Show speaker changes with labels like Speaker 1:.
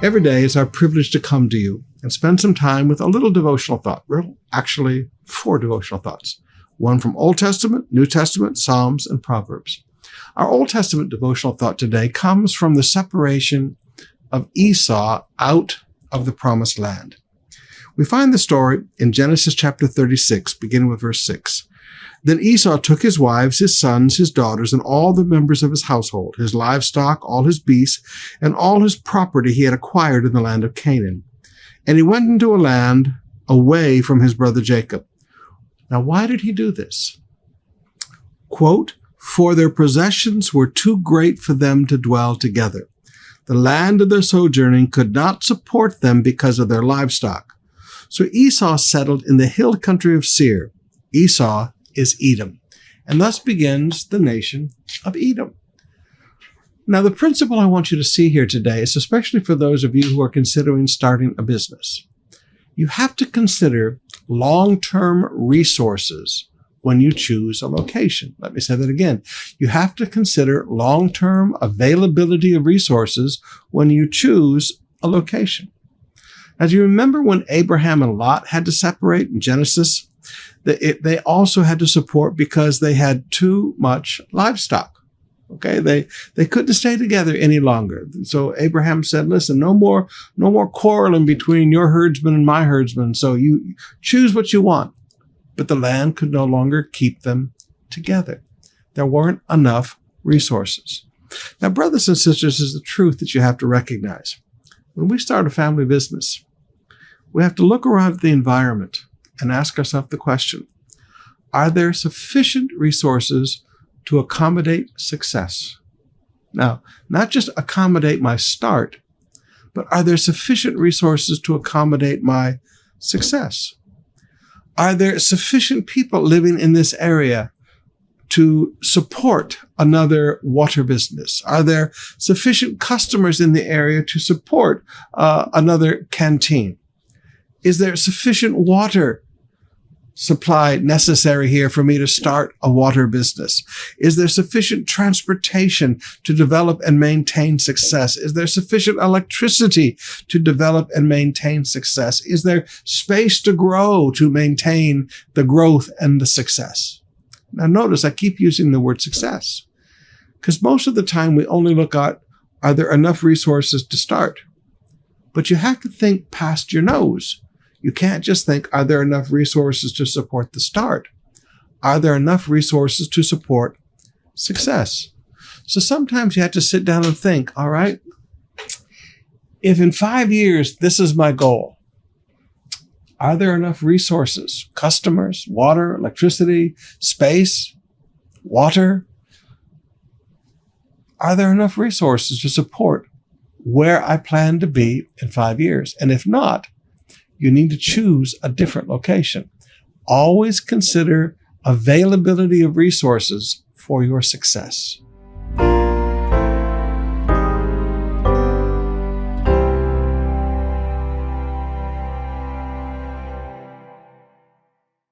Speaker 1: Every day it's our privilege to come to you and spend some time with a little devotional thought. Well, actually, 4 devotional thoughts. One from Old Testament, New Testament, Psalms, and Proverbs. Our Old Testament devotional thought today comes from the separation of Esau out of the promised land. We find the story in Genesis chapter 36, beginning with verse 6. Then Esau took his wives, his sons, his daughters, and all the members of his household, his livestock, all his beasts, and all his property he had acquired in the land of Canaan. And he went into a land away from his brother Jacob. Now, why did he do this? Quote, "For their possessions were too great for them to dwell together. The land of their sojourning could not support them because of their livestock. So Esau settled in the hill country of Seir." Esau is Edom. And thus begins the nation of Edom. Now, the principle I want you to see here today is especially for those of you who are considering starting a business. You have to consider long-term resources when you choose a location. Let me say that again. You have to consider long-term availability of resources when you choose a location. Now, do you remember when Abraham and Lot had to separate in Genesis? They also had to support because they had too much livestock. Okay, they couldn't stay together any longer. So Abraham said, "Listen, no more quarreling between your herdsmen and my herdsmen. So you choose what you want." But the land could no longer keep them together. There weren't enough resources. Now, brothers and sisters, is the truth that you have to recognize. When we start a family business, we have to look around at the environment and ask ourselves the question, are there sufficient resources to accommodate success? Now, not just accommodate my start, but are there sufficient resources to accommodate my success? Are there sufficient people living in this area to support another water business? Are there sufficient customers in the area to support another canteen? Is there sufficient water supply necessary here for me to start a water business? Is there sufficient transportation to develop and maintain success? Is there sufficient electricity to develop and maintain success? Is there space to grow to maintain the growth and the success? Now notice I keep using the word success because most of the time we only look at, are there enough resources to start? But you have to think past your nose. You can't just think, are there enough resources to support the start? Are there enough resources to support success? So sometimes you have to sit down and think, all right, if in 5 years this is my goal, are there enough resources, customers, water, electricity, space, water? Are there enough resources to support where I plan to be in 5 years? And if not, you need to choose a different location. Always consider availability of resources for your success.